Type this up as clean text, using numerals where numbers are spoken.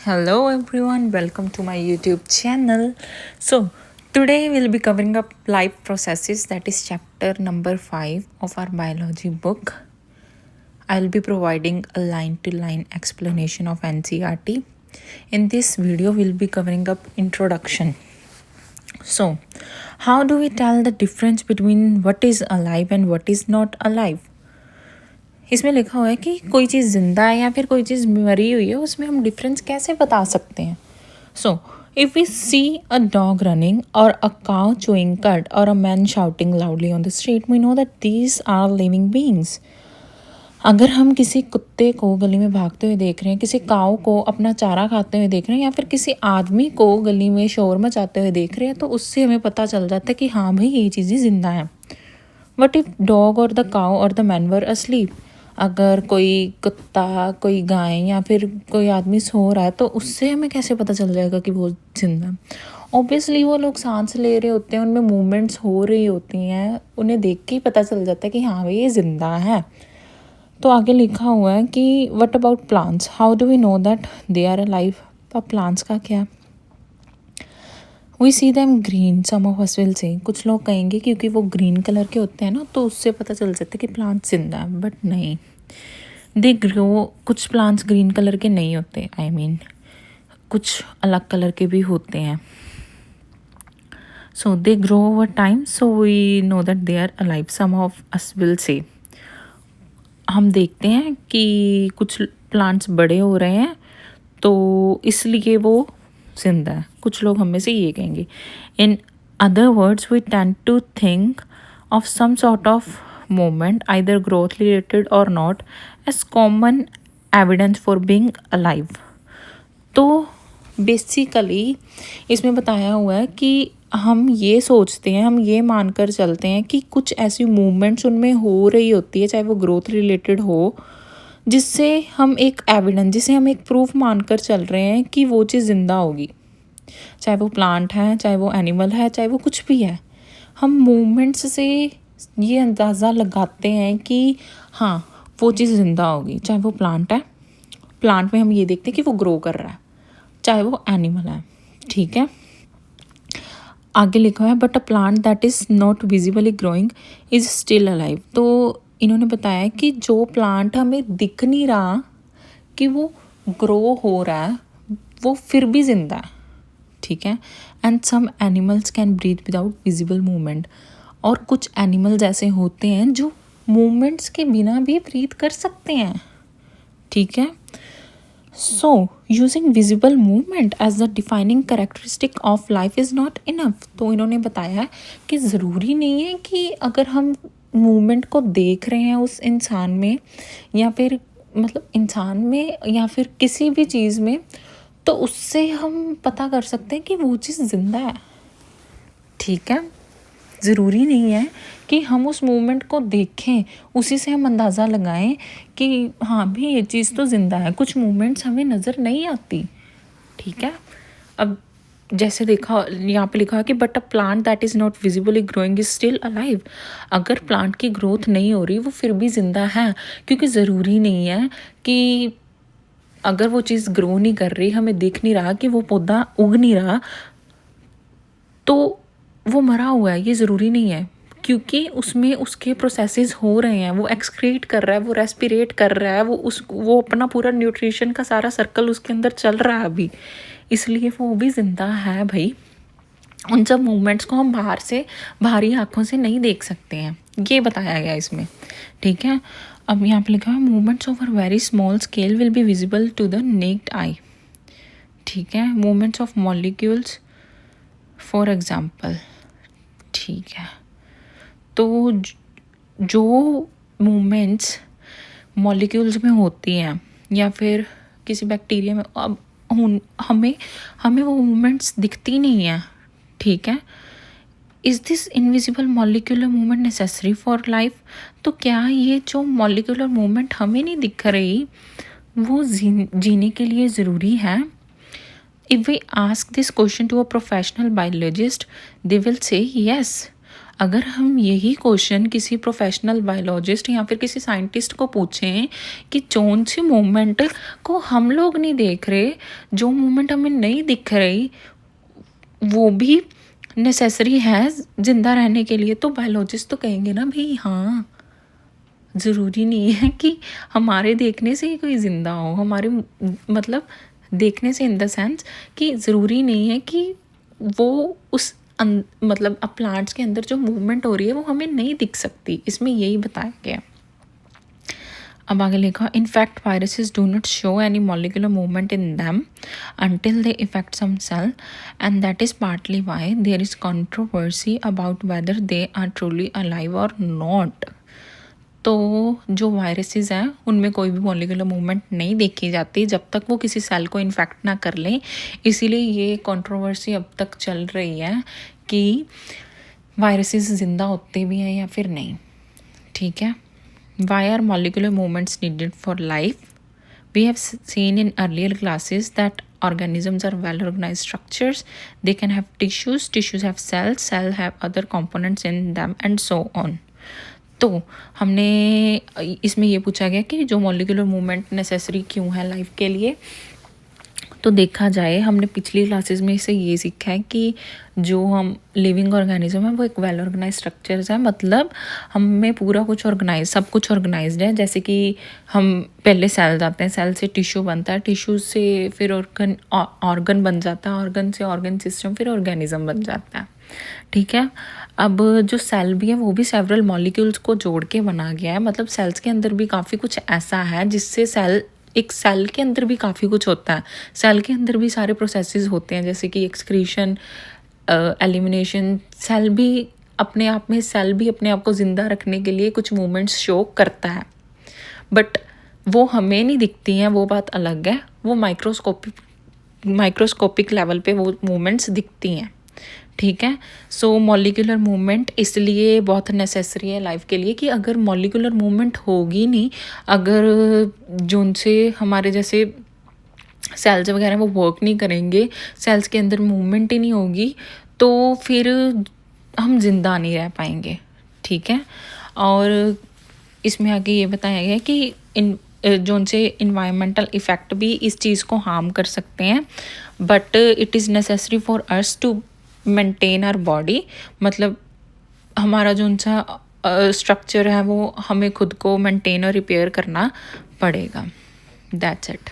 Hello everyone, welcome to my YouTube channel. So, today we'll be covering up life processes, that is chapter number 5 of our biology book. I'll be providing a line to line explanation of NCERT. In this video, we'll be covering up introduction. So, how do we tell the difference between what is alive and what is not alive? इसमें लिखा हुआ है कि कोई चीज़ ज़िंदा है या फिर कोई चीज़ मरी हुई है, उसमें हम डिफरेंस कैसे बता सकते हैं. So if we see a dog running और अ काउ चूइंग कट और a man shouting loudly on the street, we know that these are living beings. अगर हम किसी कुत्ते को गली में भागते हुए देख रहे हैं, किसी काऊ को अपना चारा खाते हुए देख रहे हैं, या फिर किसी आदमी को गली में शोर मचाते हुए देख रहे हैं, तो उससे हमें पता चल जाता है कि हाँ भाई ये चीज़ें ज़िंदा हैं. वट इफ़ डॉग और द काऊ और द मैन वर अस्लीप, अगर कोई कुत्ता, कोई गाय या फिर कोई आदमी सो रहा है, तो उससे हमें कैसे पता चल जाएगा कि वो जिंदा है. ऑब्वियसली वो लोग सांस ले रहे होते हैं, उनमें मूवमेंट्स हो रही होती हैं, उन्हें देख के ही पता चल जाता है कि हाँ भाई ये ज़िंदा है. तो आगे लिखा हुआ है कि what about plants, how do we know that they are alive. अब प्लांट्स का क्या, we see them green, some of us will say, कुछ लोग कहेंगे क्योंकि वो ग्रीन कलर के होते हैं ना, तो उससे पता चल जाता है कि प्लांट जिंदा है. बट नहीं, दे ग्रो, कुछ प्लांट्स ग्रीन कलर के नहीं होते, आई मीन कुछ अलग कलर के भी होते हैं. So they grow over time, so we know that they are alive, some of us will say. हम देखते हैं कि कुछ प्लांट्स बड़े हो रहे हैं तो इसलिए वो जिंदा है. कुछ लोग हम में से ये कहेंगे. In other words, we tend to think of some sort of movement, either growth related or not, as common evidence for being alive. तो बेसिकली इसमें बताया हुआ है कि हम ये सोचते हैं, हम ये मानकर चलते हैं कि कुछ ऐसी मूवमेंट्स उनमें हो रही होती है, चाहे वो ग्रोथ रिलेटेड हो, जिससे हम एक एविडेंस, जिसे हम एक प्रूफ मानकर चल रहे हैं कि वो चीज़ ज़िंदा होगी. चाहे वो प्लांट है, चाहे वो एनिमल है, चाहे वो कुछ भी है, हम मूवमेंट्स से ये अंदाज़ा लगाते हैं कि हाँ वो चीज़ ज़िंदा होगी. चाहे वो प्लांट है, प्लांट में हम ये देखते हैं कि वो ग्रो कर रहा है, चाहे वो एनिमल है. ठीक है, आगे लिखा है but a plant that is not visibly growing is still alive. तो इन्होंने बताया कि जो प्लांट हमें दिख नहीं रहा कि वो ग्रो हो रहा है, वो फिर भी ज़िंदा है. ठीक है, and some animals can breathe without visible movement, और कुछ एनिमल्स ऐसे होते हैं जो मूवमेंट्स के बिना भी ब्रीथ कर सकते हैं. ठीक है, so using visible movement as the defining characteristic of life is not enough. तो इन्होंने बताया कि ज़रूरी नहीं है कि अगर हम मूवमेंट को देख रहे हैं उस इंसान में, या फिर मतलब इंसान में या फिर किसी भी चीज़ में, तो उससे हम पता कर सकते हैं कि वो चीज़ ज़िंदा है. ठीक है, ज़रूरी नहीं है कि हम उस मूवमेंट को देखें, उसी से हम अंदाज़ा लगाएं कि हाँ भी ये चीज़ तो ज़िंदा है. कुछ मूवमेंट्स हमें नज़र नहीं आती. ठीक है, अब जैसे देखा यहाँ पे लिखा है कि but a plant that is not visibly growing is still alive. अगर प्लांट की ग्रोथ नहीं हो रही, वो फिर भी ज़िंदा है, क्योंकि ज़रूरी नहीं है कि अगर वो चीज़ ग्रो नहीं कर रही, हमें दिख नहीं रहा कि वो पौधा उग नहीं रहा, तो वो मरा हुआ है. ये ज़रूरी नहीं है, क्योंकि उसमें उसके प्रोसेसेस हो रहे हैं. वो एक्सक्रीट कर रहा है, वो रेस्पिरेट कर रहा है, वो अपना पूरा न्यूट्रिशन का सारा सर्कल उसके अंदर चल रहा है अभी, इसलिए वो भी ज़िंदा है भाई. उन सब मूवमेंट्स को हम बाहर से, बाहरी आँखों से नहीं देख सकते हैं, ये बताया गया इसमें. ठीक है, अब यहाँ पे लिखा है movements over very small scale will be visible to the naked eye. ठीक है, movements of molecules for example. ठीक है, तो जो मूवमेंट्स मॉलिक्यूल्स में होती हैं या फिर किसी बैक्टीरिया में, अब हमें वो मूवमेंट्स दिखती नहीं हैं. ठीक है, is this invisible molecular movement necessary for life. तो क्या ये जो मॉलिक्यूलर मूवमेंट हमें नहीं दिख रही, वो जीने के लिए ज़रूरी है. If we ask this question to a professional biologist, they will say yes. अगर हम यही क्वेश्चन किसी प्रोफेशनल बायोलॉजिस्ट या फिर किसी साइंटिस्ट को पूछें कि कौन सी मूवमेंट को हम लोग नहीं देख रहे, जो मूवमेंट हमें नहीं दिख रही वो भी नेसेसरी है ज़िंदा रहने के लिए, तो बायोलॉजिस्ट तो कहेंगे ना भाई हाँ, ज़रूरी नहीं है कि हमारे देखने से ही कोई ज़िंदा हो, हमारे मतलब देखने से इन द सेंस कि ज़रूरी नहीं है कि वो उस मतलब अब प्लांट्स के अंदर जो मूवमेंट हो रही है वो हमें नहीं दिख सकती, इसमें यही बताया गया। अब आगे लिखा, in fact viruses do not show any molecular movement in them until they affect some cell, and that is partly why there is controversy about whether they are truly alive or not. तो जो viruses हैं उनमें कोई भी molecular movement नहीं देखी जाती जब तक वो किसी सेल को इन्फेक्ट ना कर लें, इसीलिए ये कंट्रोवर्सी अब तक चल रही है कि वायरसेस ज़िंदा होते भी हैं या फिर नहीं। ठीक है, why are molecular movements needed for life? We have seen in earlier classes that organisms are well organized structures. They can have tissues, tissues have cells, cells have other components in them and so on. तो हमने इसमें ये पूछा गया कि जो molecular movement necessary क्यों है लाइफ के लिए। तो देखा जाए हमने पिछली क्लासेस में से ये सीखा है कि जो हम लिविंग ऑर्गेनिज्म है वो एक वेल ऑर्गेनाइज स्ट्रक्चर्स है, मतलब हमें पूरा कुछ ऑर्गेनाइज, सब कुछ ऑर्गेनाइज्ड है। जैसे कि हम पहले सेल जाते हैं, सेल से टिश्यू बनता है, टिश्यू से फिर ऑर्गन बन जाता है, ऑर्गन से ऑर्गन सिस्टम, फिर ऑर्गेनिज्म बन जाता है। ठीक है, अब जो सेल भी है वो भी सेवरल मॉलिक्यूल्स को जोड़ के बना गया है, मतलब सेल्स के अंदर भी काफ़ी कुछ ऐसा है जिससे एक सेल के अंदर भी काफ़ी कुछ होता है। सेल के अंदर भी सारे प्रोसेसेस होते हैं, जैसे कि एक्सक्रीशन, एलिमिनेशन। सेल भी अपने आप में, सेल भी अपने आप को ज़िंदा रखने के लिए कुछ मूवमेंट्स शो करता है, बट वो हमें नहीं दिखती हैं, वो बात अलग है। वो माइक्रोस्कोपिक लेवल पे वो मूवमेंट्स दिखती हैं। ठीक है, सो मॉलिक्यूलर मूवमेंट इसलिए बहुत नेसेसरी है लाइफ के लिए कि अगर मॉलिक्यूलर मूवमेंट होगी नहीं, अगर जो उनसे हमारे जैसे सेल्स वगैरह वो वर्क नहीं करेंगे, सेल्स के अंदर मूवमेंट ही नहीं होगी, तो फिर हम ज़िंदा नहीं रह पाएंगे। ठीक है, और इसमें आगे ये बताया गया कि जो उनसे इन्वायरमेंटल इफ़ेक्ट भी इस चीज़ को हार्म कर सकते हैं, but it is necessary for us to maintain our body, मतलब हमारा जो उनसा स्ट्रक्चर है वो हमें खुद को मेंटेन और रिपेयर करना पड़ेगा। That's it.